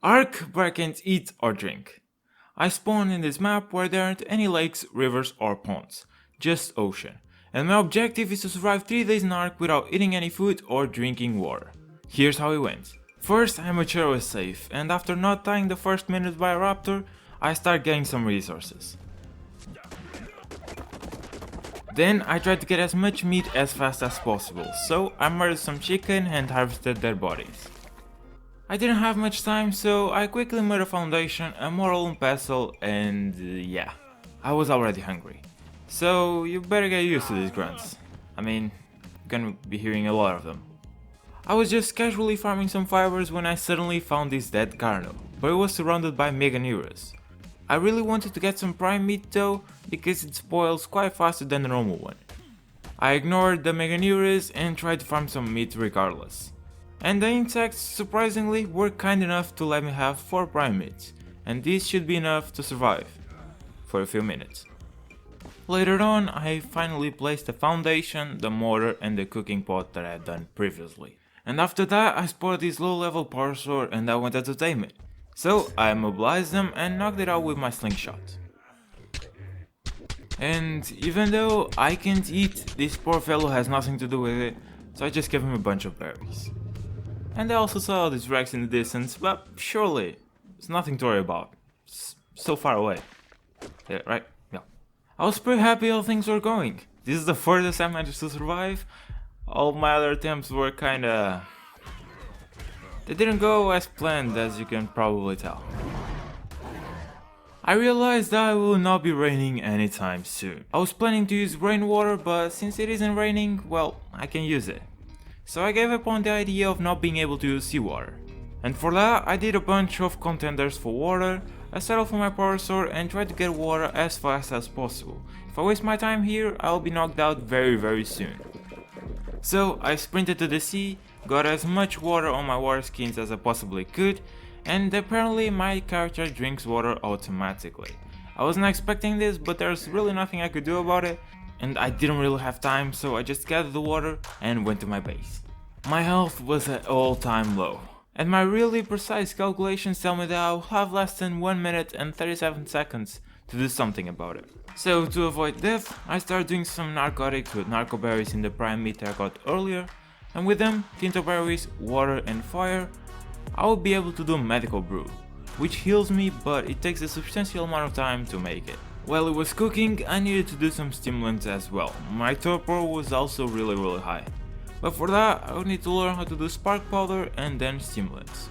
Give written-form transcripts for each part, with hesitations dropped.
Ark, where I can't eat or drink. I spawn in this map where there aren't any lakes, rivers or ponds, just ocean. And my objective is to survive 3 days in Ark without eating any food or drinking water. Here's how it went. First I made sure I was safe, and after not dying the first minute by a raptor, I start getting some resources. Then I tried to get as much meat as fast as possible, so I murdered some chicken and harvested their bodies. I didn't have much time, so I quickly made a foundation, a moral and pestle, and yeah, I was already hungry. So you better get used to these grunts. I mean, you're gonna be hearing a lot of them. I was just casually farming some fibers when I suddenly found this dead carno, but it was surrounded by meganeuras. I really wanted to get some prime meat though, because it spoils quite faster than the normal one. I ignored the meganeuras and tried to farm some meat regardless. And the insects, surprisingly, were kind enough to let me have 4 prime meats, and this should be enough to survive for a few minutes. Later on, I finally placed the foundation, the mortar and the cooking pot that I had done previously. And after that, I spotted this low level power sword and I wanted to tame it. So I immobilized them and knocked it out with my slingshot. And even though I can't eat, this poor fellow has nothing to do with it, so I just gave him a bunch of berries. And I also saw these wrecks in the distance, but surely, it's nothing to worry about. It's so far away. Yeah, right? Yeah. I was pretty happy how things were going. This is the furthest I managed to survive. All my other attempts were kinda... They didn't go as planned, as you can probably tell. I realized that it will not be raining anytime soon. I was planning to use rainwater, but since it isn't raining, well, I can use it. So I gave up on the idea of not being able to use seawater. And for that, I did a bunch of contenders for water, I settled for my power sword and tried to get water as fast as possible. If I waste my time here, I'll be knocked out very soon. So I sprinted to the sea, got as much water on my water skins as I possibly could, and apparently my character drinks water automatically. I wasn't expecting this, but there's really nothing I could do about it, and I didn't really have time, so I just gathered the water and went to my base. My health was at all-time low, and my really precise calculations tell me that I'll have less than 1 minute and 37 seconds to do something about it. So to avoid death, I started doing some narcotics with narco berries in the prime meat I got earlier, and with them, tinto berries, water and fire, I will be able to do medical brew, which heals me, but it takes a substantial amount of time to make it. While it was cooking, I needed to do some stimulants as well. My torpor was also really high. But for that, I would need to learn how to do spark powder and then stimulants.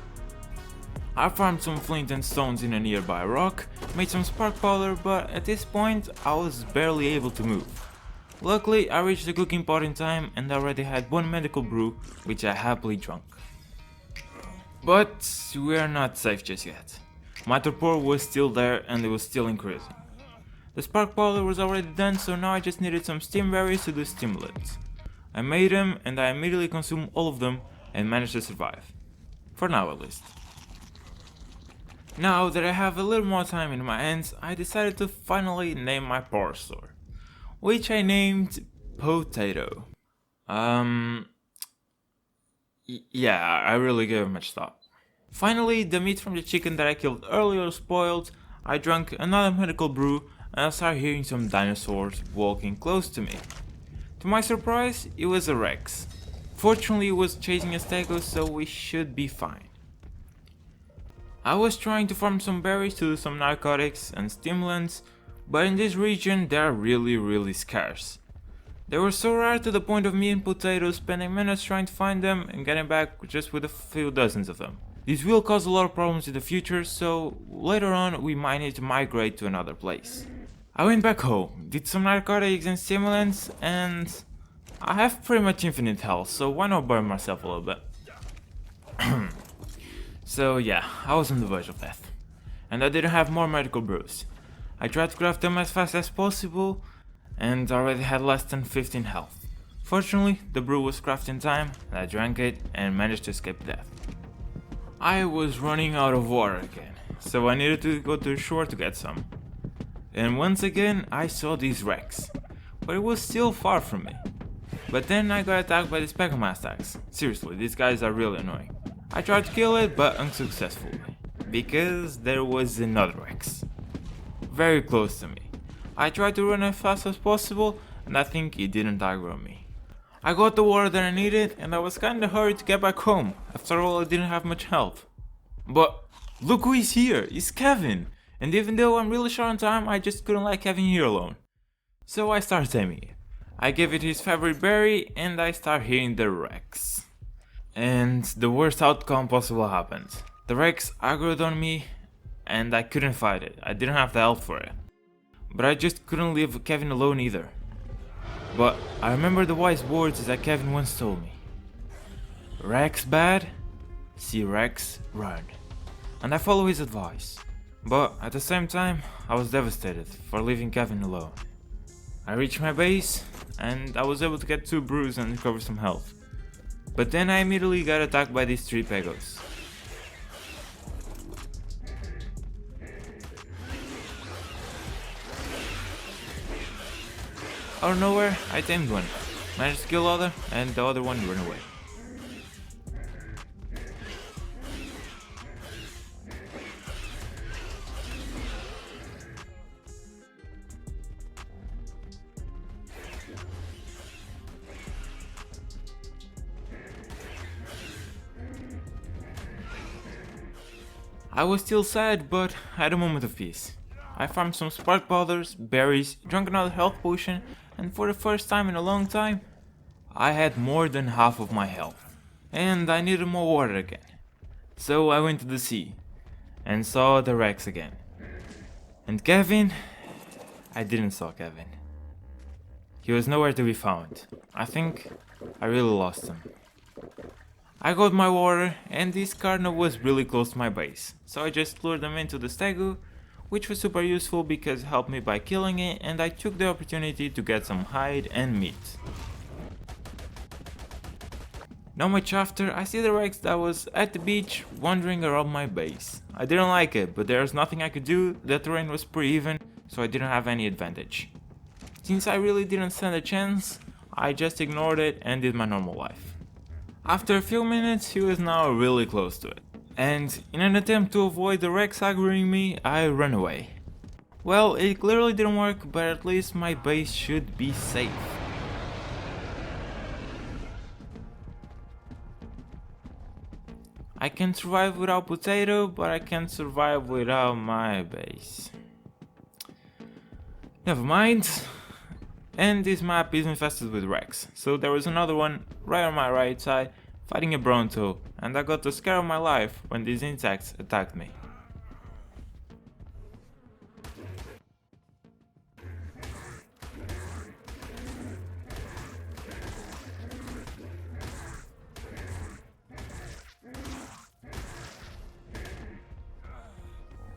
I farmed some flint and stones in a nearby rock, made some spark powder, but at this point I was barely able to move. Luckily, I reached the cooking pot in time and already had 1 medical brew, which I happily drank. But we are not safe just yet. My torpor was still there and it was still increasing. The spark powder was already done, so now I just needed some steam berries to do stimulants. I made them and I immediately consumed all of them and managed to survive. For now at least. Now that I have a little more time in my hands, I decided to finally name my power sword, which I named Potato. Yeah, I really gave it much thought. Finally, the meat from the chicken that I killed earlier spoiled, I drank another medical brew and I started hearing some dinosaurs walking close to me. To my surprise, it was a Rex. Fortunately, it was chasing a stego, so we should be fine. I was trying to farm some berries to do some narcotics and stimulants, but in this region they are really scarce. They were so rare to the point of me and Potato spending minutes trying to find them and getting back just with a few dozens of them. This will cause a lot of problems in the future, so later on we might need to migrate to another place. I went back home, did some narcotics and stimulants, and I have pretty much infinite health, so why not burn myself a little bit? So yeah, I was on the verge of death, and I didn't have more medical brews. I tried to craft them as fast as possible, and already had less than 15 health. Fortunately, the brew was crafted in time, and I drank it and managed to escape death. I was running out of water again, so I needed to go to the shore to get some. And once again I saw these wrecks, but it was still far from me. But then I got attacked by the Speckle Mastax. Seriously, these guys are really annoying. I tried to kill it, but unsuccessfully. because there was another Rex. Very close to me. I tried to run as fast as possible and I think it didn't aggro me. I got the water that I needed and I was kinda hurried to get back home. After all, I didn't have much health. But look who is here, it's Kevin! And even though I'm really short on time, I just couldn't let Kevin here alone. So I started taming it. I gave it his favorite berry and I start hearing the Rex. And the worst outcome possible happened. The Rex aggroed on me and I couldn't fight it. I didn't have the health for it. But I just couldn't leave Kevin alone either. But I remember the wise words that Kevin once told me. Rex bad? See Rex run. And I follow his advice. But at the same time, I was devastated for leaving Kevin alone. I reached my base and I was able to get 2 brews and recover some health. But then I immediately got attacked by these 3 pegos. Out of nowhere, I tamed one, managed to kill the other, and the other one ran away. I was still sad, but I had a moment of peace. I farmed some spark powders, berries, drank another health potion, and for the first time in a long time, I had more than half of my health. And I needed more water again. So I went to the sea, and saw the Rex again. And Kevin? I didn't saw Kevin. He was nowhere to be found. I think I really lost him. I got my water, and this Carno was really close to my base, so I just lured them into the stegu, which was super useful because it helped me by killing it, and I took the opportunity to get some hide and meat. Not much after, I see the Rex that was at the beach wandering around my base. I didn't like it, but there was nothing I could do, the terrain was pretty even, so I didn't have any advantage. Since I really didn't stand a chance, I just ignored it and did my normal life. After a few minutes, he was now really close to it. And in an attempt to avoid the Rex aggroing me, I ran away. Well, it clearly didn't work, but at least my base should be safe. I can survive without potato, but I can't survive without my base. Never mind. And this map is infested with Rex, so there was another one right on my right side, fighting a Bronto, and I got the scare of my life when these insects attacked me.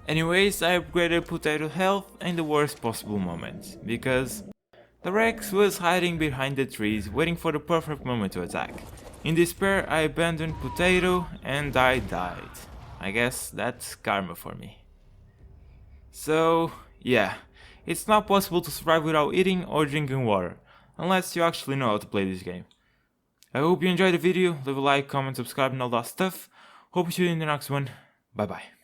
Anyways, I upgraded potato health in the worst possible moment, because the Rex was hiding behind the trees waiting for the perfect moment to attack. In despair, I abandoned potato and I died. I guess that's karma for me. So yeah, it's not possible to survive without eating or drinking water, unless you actually know how to play this game. I hope you enjoyed the video, leave a like, comment, subscribe and all that stuff. Hope to see you in the next one. Bye bye.